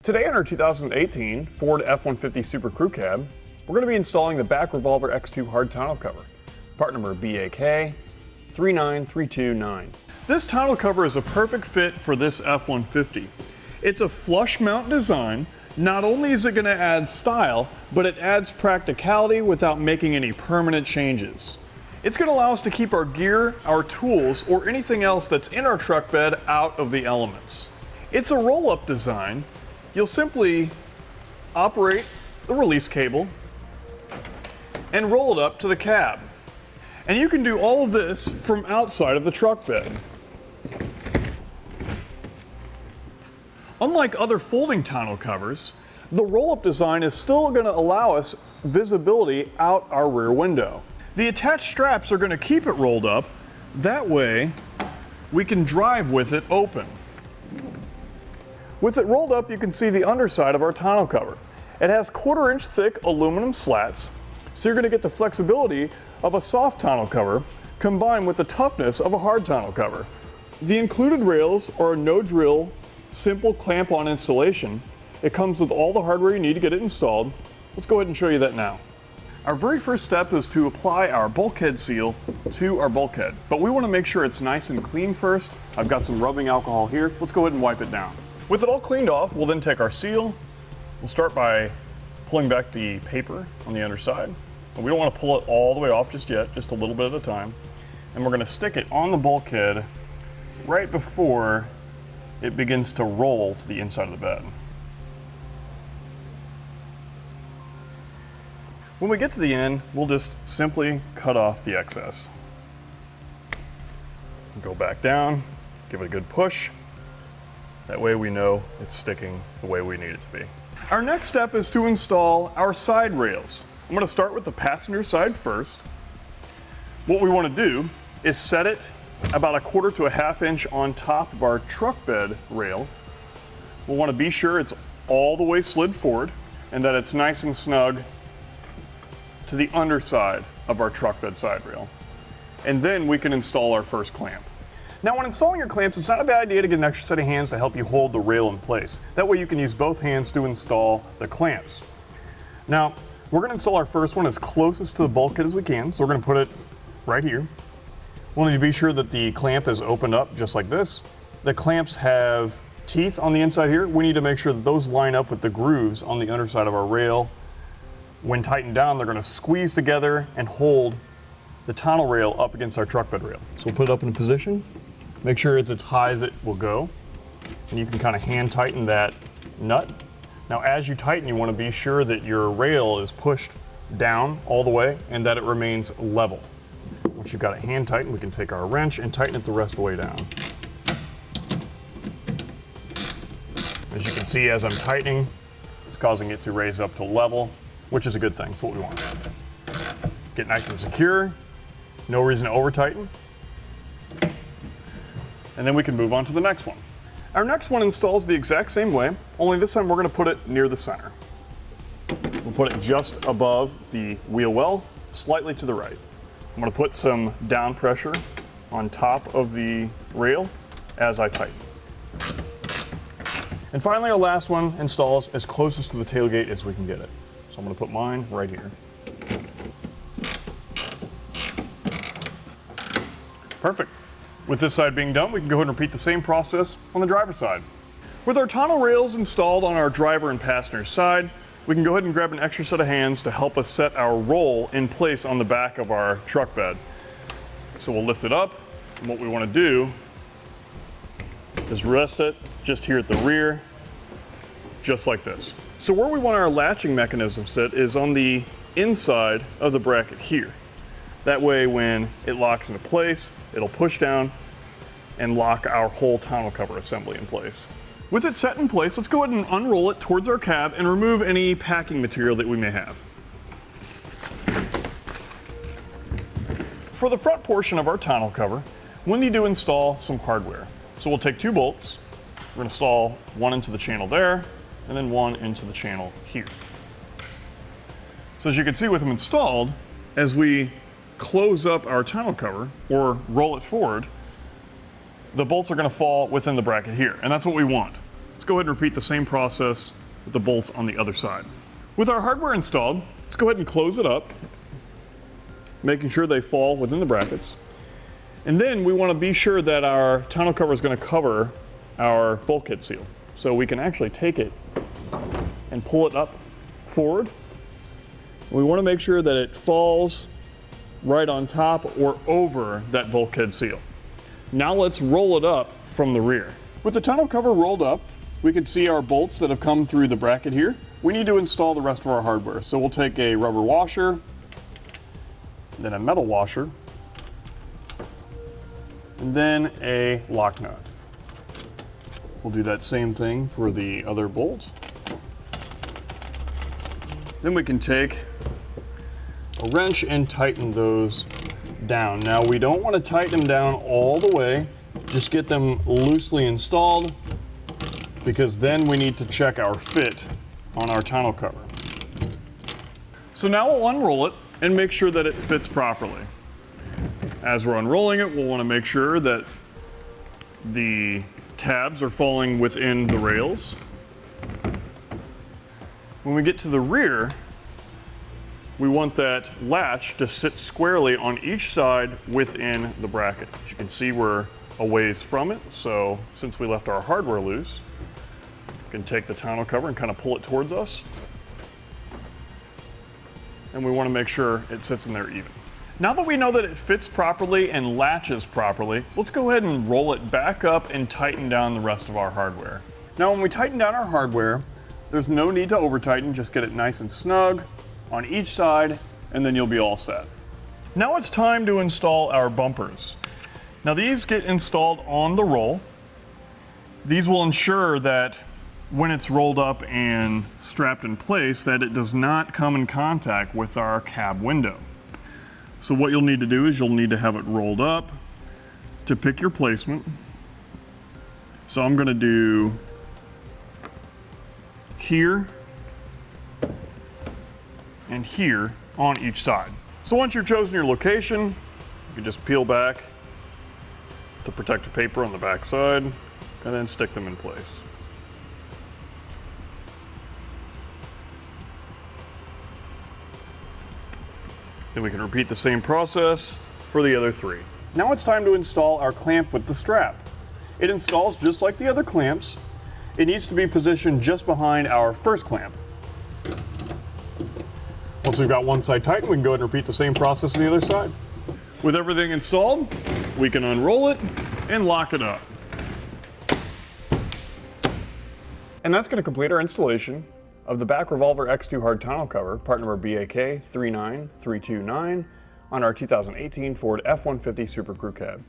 Today on our 2018 Ford F-150 SuperCrew cab, we're going to be installing the BAK Revolver X2 hard tonneau cover, part number BAK 39329. This tonneau cover is a perfect fit for this F-150. It's a flush mount design. Not only is it going to add style, but it adds practicality without making any permanent changes. It's going to allow us to keep our gear, our tools, or anything else that's in our truck bed out of the elements. It's a roll-up design. You'll simply operate the release cable and roll it up to the cab. And you can do all of this from outside of the truck bed. Unlike other folding tonneau covers, the roll-up design is still going to allow us visibility out our rear window. The attached straps are going to keep it rolled up. That way, we can drive with it open. With it rolled up, you can see the underside of our tonneau cover. It has 1/4 inch thick aluminum slats, so you're going to get the flexibility of a soft tonneau cover combined with the toughness of a hard tonneau cover. The included rails are a no-drill, simple clamp-on installation. It comes with all the hardware you need to get it installed. Let's go ahead and show you that now. Our very first step is to apply our bulkhead seal to our bulkhead, but we want to make sure it's nice and clean first. I've got some rubbing alcohol here. Let's go ahead and wipe it down. With it all cleaned off, we'll then take our seal. We'll start by pulling back the paper on the underside. But we don't want to pull it all the way off just yet, just a little bit at a time. And we're going to stick it on the bulkhead right before it begins to roll to the inside of the bed. When we get to the end, we'll just simply cut off the excess. Go back down, give it a good push. That way we know it's sticking the way we need it to be. Our next step is to install our side rails. I'm going to start with the passenger side first. What we want to do is set it about 1/4 to 1/2 inch on top of our truck bed rail. We'll want to be sure it's all the way slid forward and that it's nice and snug to the underside of our truck bed side rail. And then we can install our first clamp. Now, when installing your clamps, it's not a bad idea to get an extra set of hands to help you hold the rail in place. That way you can use both hands to install the clamps. Now, we're going to install our first one as closest to the bulkhead as we can, so we're going to put it right here. We'll need to be sure that the clamp is opened up just like this. The clamps have teeth on the inside here. We need to make sure that those line up with the grooves on the underside of our rail. When tightened down, they're going to squeeze together and hold the tonneau rail up against our truck bed rail. So we'll put it up in a position. Make sure it's as high as it will go. And you can kind of hand tighten that nut. Now, as you tighten, you want to be sure that your rail is pushed down all the way and that it remains level. Once you've got it hand tightened, we can take our wrench and tighten it the rest of the way down. As you can see, as I'm tightening, it's causing it to raise up to level, which is a good thing. It's what we want. Get nice and secure. No reason to over tighten. And then we can move on to the next one. Our next one installs the exact same way, only this time we're going to put it near the center. We'll put it just above the wheel well, slightly to the right. I'm going to put some down pressure on top of the rail as I tighten. And finally, our last one installs as closest to the tailgate as we can get it. So I'm going to put mine right here. Perfect. With this side being done, we can go ahead and repeat the same process on the driver's side. With our tonneau rails installed on our driver and passenger side, we can go ahead and grab an extra set of hands to help us set our roll in place on the back of our truck bed. So we'll lift it up, and what we want to do is rest it just here at the rear, just like this. So where we want our latching mechanism set is on the inside of the bracket here. That way when it locks into place, it'll push down and lock our whole tonneau cover assembly in place. With it set in place, let's go ahead and unroll it towards our cab and remove any packing material that we may have. For the front portion of our tonneau cover, we'll need to install some hardware. So we'll take 2 bolts, we're going to install one into the channel there, and then one into the channel here. So as you can see with them installed, as we close up our tonneau cover or roll it forward, the bolts are going to fall within the bracket here, and that's what we want. Let's go ahead and repeat the same process with the bolts on the other side. With our hardware installed, let's go ahead and close it up, making sure they fall within the brackets. And then we want to be sure that our tonneau cover is going to cover our bulkhead seal. So we can actually take it and pull it up forward. We want to make sure that it falls right on top or over that bulkhead seal. Now let's roll it up from the rear. With the tonneau cover rolled up, we can see our bolts that have come through the bracket here. We need to install the rest of our hardware. So we'll take a rubber washer, then a metal washer, and then a lock nut. We'll do that same thing for the other bolt. Then we can take a wrench and tighten those down. Now we don't want to tighten them down all the way, just get them loosely installed, because then we need to check our fit on our tonneau cover. So now we'll unroll it and make sure that it fits properly. As we're unrolling it, we'll want to make sure that the tabs are falling within the rails. When we get to the rear, we want that latch to sit squarely on each side within the bracket. As you can see, we're a ways from it, so since we left our hardware loose, we can take the tonneau cover and kind of pull it towards us. And we want to make sure it sits in there even. Now that we know that it fits properly and latches properly, let's go ahead and roll it back up and tighten down the rest of our hardware. Now when we tighten down our hardware, there's no need to over tighten, just get it nice and snug on each side, and then you'll be all set. Now it's time to install our bumpers. Now these get installed on the roll. These will ensure that when it's rolled up and strapped in place, that it does not come in contact with our cab window. So what you'll need to do is you'll need to have it rolled up to pick your placement. So I'm going to do here and here on each side. So once you've chosen your location, you can just peel back the protective paper on the back side and then stick them in place. Then we can repeat the same process for the other three. Now it's time to install our clamp with the strap. It installs just like the other clamps. It needs to be positioned just behind our first clamp. Once we've got one side tightened, we can go ahead and repeat the same process on the other side. With everything installed, we can unroll it and lock it up. And that's going to complete our installation of the BAK Revolver X2 hard tonneau cover, part number BAK 39329, on our 2018 Ford F-150 SuperCrew cab.